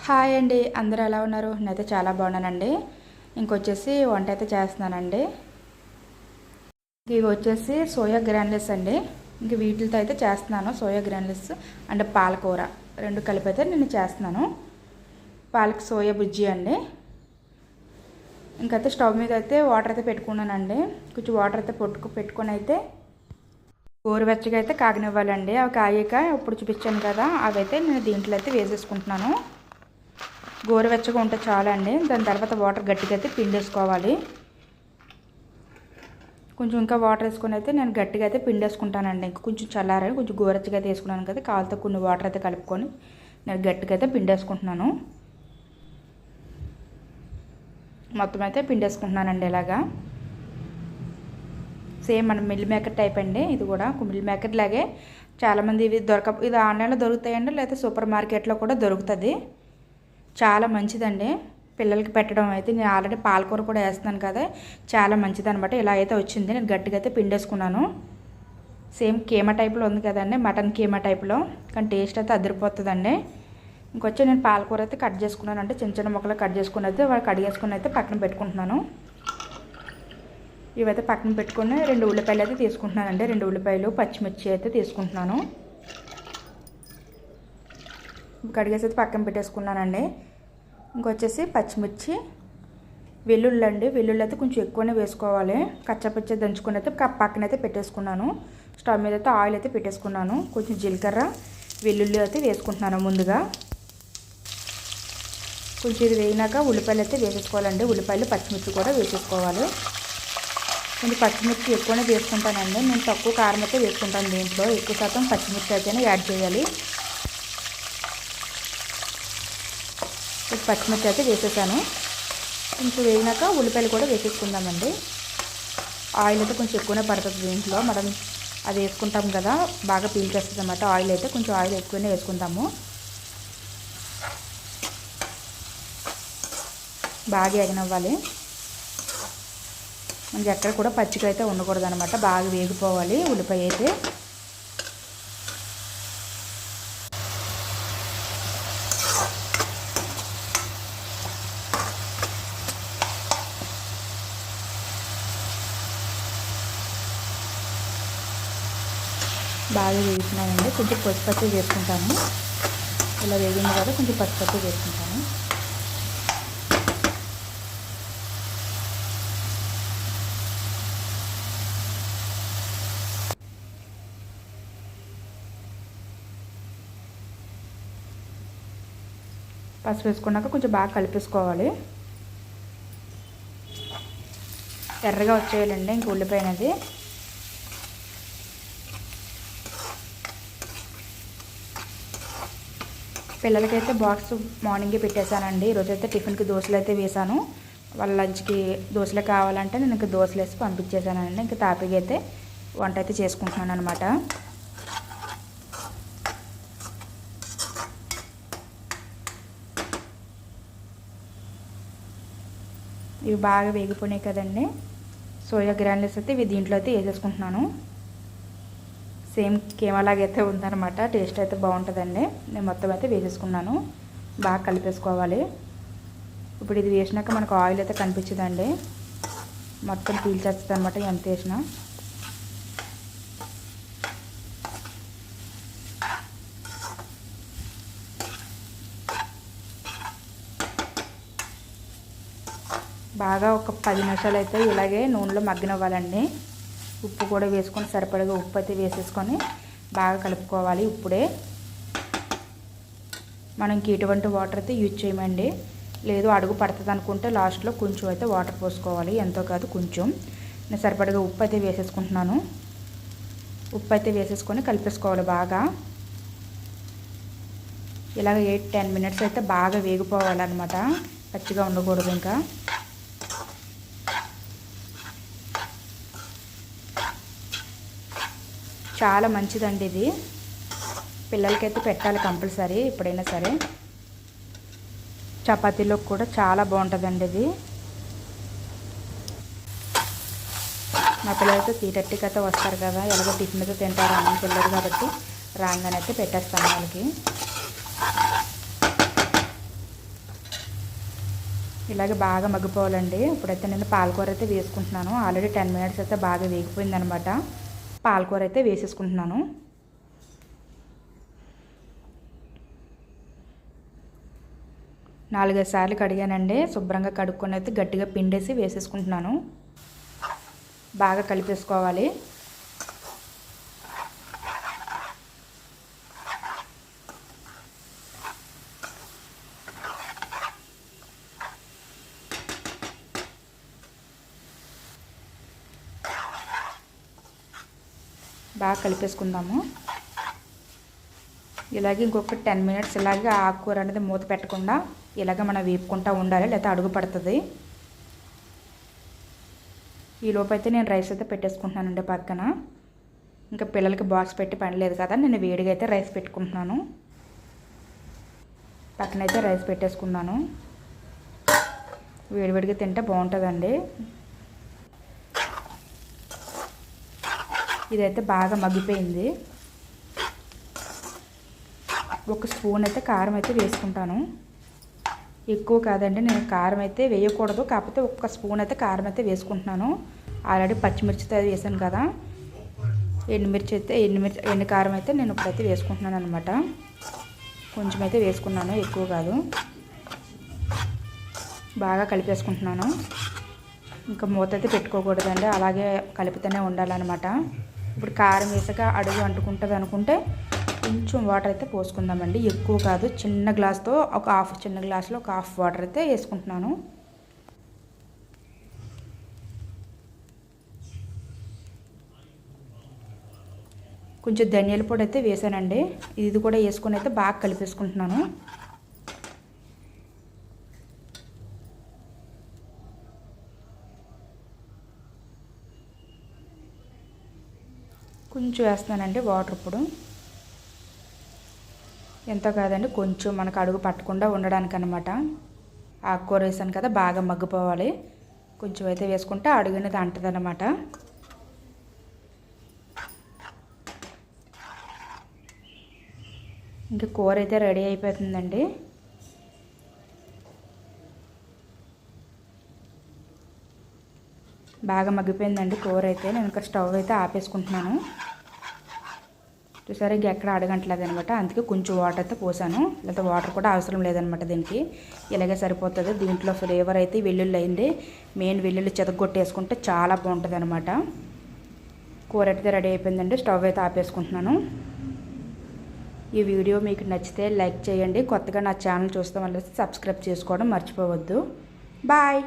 Hi అండి, అందరూ ఎలా ఉన్నారు? నేనైతే చాలా బాగున్నానండి. ఇంకొచ్చేసి వంట అయితే చేస్తున్నానండి. ఇవి వచ్చేసి సోయా గ్రాన్యుల్స్ అండి. ఇంక వీటితో అయితే చేస్తున్నాను. సోయా గ్రాన్యుల్స్ అంటే పాలకూర రెండు కలిపి అయితే నేను చేస్తున్నాను. పాలక సోయా బుజ్జి అండి. ఇంకైతే స్టవ్ మీద అయితే వాటర్ అయితే పెట్టుకున్నానండి. కొంచెం వాటర్ అయితే పెట్టుకొని అయితే గోరువెచ్చగా అయితే కాగనివ్వాలండి. అవి కాగాక ఇప్పుడు చూపించాను కదా, అవి అయితే నేను దీంట్లో అయితే వేసేసుకుంటున్నాను. గోరువెచ్చగా ఉంటే చాలండి. దాని తర్వాత వాటర్ గట్టిగా అయితే పిండేసుకోవాలి. కొంచెం ఇంకా వాటర్ వేసుకొని అయితే నేను గట్టిగా అయితే పిండేసుకుంటానండి. ఇంకా కొంచెం చల్లారని కొంచెం గోరువెచ్చగా అయితే వేసుకున్నాను కదా, కాలుతో కొన్ని వాటర్ అయితే కలుపుకొని నేను గట్టిగా అయితే పిండేసుకుంటున్నాను. మొత్తం అయితే పిండేసుకుంటున్నానండి. ఇలాగా సేమ్ మన మిల్ మేకర్ టైప్ అండి. ఇది కూడా మిల్ మేకర్ లాగే. చాలామంది ఇది ఆన్లైన్లో దొరుకుతాయండి, లేకపోతే సూపర్ మార్కెట్లో కూడా దొరుకుతుంది. చాలా మంచిదండి పిల్లలకి పెట్టడం అయితే. నేను ఆల్రెడీ పాలకూర కూడా వేస్తున్నాను కదా, చాలా మంచిది అనమాట. ఇలా అయితే వచ్చింది. నేను గట్టిగా అయితే పిండేసుకున్నాను. సేమ్ కీమా టైప్లో ఉంది కదండి, మటన్ కీమా టైప్లో, కానీ టేస్ట్ అయితే అదిరిపోతుందండి. ఇంకొచ్చి నేను పాలకూర అయితే కట్ చేసుకున్నాను. అంటే చిన్న చిన్న ముక్కలు కట్ చేసుకుని అయితే కడిగేసుకుని అయితే పక్కన పెట్టుకుంటున్నాను. ఇవైతే పక్కన పెట్టుకుని 2 ఉల్లిపాయలు అయితే తీసుకుంటున్నానండి. 2 ఉల్లిపాయలు, పచ్చిమిర్చి అయితే తీసుకుంటున్నాను. కడిగేసి అయితే పక్కన పెట్టేసుకున్నానండి. ఇంకొచ్చేసి పచ్చిమిర్చి, వెల్లుల్లి అండి. వెల్లుల్లి అయితే కొంచెం ఎక్కువనే వేసుకోవాలి. కచ్చపచ్చ దంచుకొని అయితే పక్కన అయితే పెట్టేసుకున్నాను. స్టవ్ మీద అయితే ఆయిల్ అయితే పెట్టేసుకున్నాను. కొంచెం జీలకర్ర, వెల్లుల్లి అయితే వేసుకుంటున్నాను ముందుగా. కొంచెం ఇది వేయినాక ఉల్లిపాయలు అయితే వేసేసుకోవాలండి. ఉల్లిపాయలు, పచ్చిమిర్చి కూడా వేసేసుకోవాలి. కొంచెం పచ్చిమిర్చి ఎక్కువనే వేసుకుంటానండి. నేను తక్కువ కారం అయితే వేసుకుంటాను. దీంట్లో ఎక్కువ శాతం పచ్చిమిర్చి అయితేనే యాడ్ చేయాలి. పచ్చిమిర్చి అయితే వేసేసాను. కొంచెం వేగినాక ఉల్లిపాయలు కూడా వేసేసుకుందామండి. ఆయిల్ అయితే కొంచెం ఎక్కువనే పడుతుంది దీంట్లో. మనం అది వేసుకుంటాం కదా, బాగా పీల్చేస్తుంది అన్నమాట. ఆయిల్ అయితే కొంచెం ఆయిల్ ఎక్కువనే వేసుకుంటాము. బాగా ఎగనవ్వాలి. మనకి ఎక్కడ కూడా పచ్చిగా అయితే ఉండకూడదు అనమాట. బాగా వేగిపోవాలి ఉల్లిపాయ అయితే. బాగా వేస్తున్నానండి. కొంచెం పసుపచ్చి వేసుకుంటాను. ఇలా వేగింది కదా, కొంచెం పసుపచ్చి వేసుకుంటాను. పసుపు వేసుకున్నాక కొంచెం బాగా కలిపేసుకోవాలి. ఎర్రగా వచ్చేయాలండి ఇంక ఉల్లిపాయ అనేది. పిల్లలకైతే బాక్స్ మార్నింగే పెట్టేశానండి. ఈరోజైతే టిఫిన్కి దోశలు అయితే వేసాను. వాళ్ళ లంచ్కి దోశలు కావాలంటే నేను ఇంకా దోశలు వేసి పంపించేసానండి. ఇంకా తాపిగా అయితే వంట అయితే చేసుకుంటున్నాను అనమాట. ఇవి బాగా వేగిపోయినాయి కదండి. సోయా గ్రాన్యుల్స్ అయితే ఇవి దీంట్లో అయితే వేసేసుకుంటున్నాను. సేమ్ కీమాలాగైతే ఉందన్నమాట. టేస్ట్ అయితే బాగుంటుందండి. నేను మొత్తం అయితే వేసేసుకున్నాను. బాగా కలిపేసుకోవాలి. ఇప్పుడు ఇది వేసినాక మనకు ఆయిల్ అయితే కనిపించదండి, మొత్తం పీల్చేస్తుంది అనమాట ఎంత వేసినా. బాగా ఒక 10 నిమిషాలు అయితే ఇలాగే నూనెలో మగ్గనివ్వాలండి. ఉప్పు కూడా వేసుకొని సరిపడగా ఉప్పు అయితే వేసేసుకొని బాగా కలుపుకోవాలి. ఇప్పుడే మనం ఎటువంటి వాటర్ అయితే యూజ్ చేయమండి. లేదు అడుగు పడుతుంది అనుకుంటే లాస్ట్లో కొంచెం అయితే వాటర్ పోసుకోవాలి. ఎంతో కాదు, కొంచెం. నేను సరిపడగా ఉప్పు అయితే వేసేసుకుంటున్నాను. ఉప్పు అయితే వేసేసుకొని కలిపేసుకోవాలి బాగా. ఇలాగ 8-10 మినిట్స్ అయితే బాగా వేగిపోవాలన్నమాట. పచ్చిగా ఉండకూడదు. ఇంకా చాలా మంచిదండి ఇది. పిల్లలకైతే పెట్టాలి కంపల్సరీ ఎప్పుడైనా సరే. చపాతీలో కూడా చాలా బాగుంటుందండి ఇది. మా పిల్లలైతే 3:30కి అయితే వస్తారు కదా, ఎలాగో టిఫిన్ అయితే తింటారు, అన్నం పిల్లలు కాబట్టి రాగానే అయితే పెట్టేస్తాను వాళ్ళకి. ఇలాగే బాగా మగ్గిపోవాలండి. ఇప్పుడైతే నేను పాలకూర అయితే వేసుకుంటున్నాను. ఆల్రెడీ 10 మినిట్స్ అయితే బాగా వేగిపోయిందనమాట. పాలకూర అయితే వేసేసుకుంటున్నాను. నాలుగైదు సార్లు కడిగానండి. శుభ్రంగా కడుక్కొని అయితే గట్టిగా పిండేసి వేసేసుకుంటున్నాను. బాగా కలిపేసుకోవాలి. బాగా కలిపేసుకుందాము. ఇలాగే ఇంకొక 10 మినిట్స్ ఇలాగే ఆకుకూర అనేది మూత పెట్టకుండా ఇలాగ మనం వేపుకుంటూ ఉండాలి, లేకపోతే అడుగు పడుతుంది. ఈ లోపు అయితే నేను రైస్ అయితే పెట్టేసుకుంటున్నానండి పక్కన. ఇంకా పిల్లలకి బాక్స్ పెట్టి పని లేదు కదా, నేను వేడిగా అయితే రైస్ పెట్టుకుంటున్నాను. పక్కనైతే రైస్ పెట్టేసుకున్నాను. వేడివేడిగా తింటే బాగుంటుందండి. ఇదైతే బాగా మగ్గిపోయింది. ఒక స్పూన్ అయితే కారం అయితే వేసుకుంటాను. ఎక్కువ కాదండి, నేను కారం అయితే వేయకూడదు, కాకపోతే ఒక్క స్పూన్ అయితే కారం అయితే వేసుకుంటున్నాను. ఆల్రెడీ పచ్చిమిర్చితో వేసాను కదా, ఎండుమిర్చి అయితే ఎండు కారం అయితే నేను ఇప్పుడైతే వేసుకుంటున్నాను అనమాట. కొంచెం అయితే వేసుకున్నాను, ఎక్కువ కాదు. బాగా కలిపేసుకుంటున్నాను. ఇంకా మూత అయితే పెట్టుకోకూడదండి, అలాగే కలుపుతూనే ఉండాలన్నమాట. ఇప్పుడు కారం వేసాక అడుగు అంటుకుంటుంది అనుకుంటే కొంచెం వాటర్ అయితే పోసుకుందామండి. ఎక్కువ కాదు, చిన్న గ్లాస్తో చిన్న గ్లాస్లో ఒక హాఫ్ వాటర్ అయితే వేసుకుంటున్నాను. కొంచెం ధనియాల పొడి అయితే వేసానండి. ఇది కూడా వేసుకొని అయితే బాగా కలిపేసుకుంటున్నాను. కొంచెం వేస్తున్నానండి వాటర్. ఇప్పుడు ఎంతో కాదండి, కొంచెం మనకు అడుగు పట్టకుండా ఉండడానికి అనమాట. ఆకుకూర వేసాను కదా, బాగా మగ్గిపోవాలి. కొంచెం అయితే వేసుకుంటే అడుగు అనేది అంటది అనమాట. ఇంకా కూర అయితే రెడీ అయిపోతుందండి. బాగా మగ్గిపోయిందండి కూర అయితే. నేను ఇంకా స్టవ్ అయితే ఆపేసుకుంటున్నాను. చూసారా, ఇంక ఎక్కడ అడగంటలేదు అనమాట. అందుకే కొంచెం వాటర్ అయితే పోసాను, లేకపోతే వాటర్ కూడా అవసరం లేదనమాట దీనికి. ఇలాగే సరిపోతుంది. దీంట్లో ఫ్లేవర్ అయితే వెల్లుల్లి అయింది. మెయిన్ వెల్లుల్లి చెదగొట్టేసుకుంటే చాలా బాగుంటుంది అనమాట. కూర అయితే రెడీ అయిపోయిందండి. స్టవ్ అయితే ఆపేసుకుంటున్నాను. ఈ వీడియో మీకు నచ్చితే లైక్ చేయండి. కొత్తగా నా ఛానల్ చూస్తాం వల్ల సబ్స్క్రైబ్ చేసుకోవడం మర్చిపోవద్దు. బాయ్.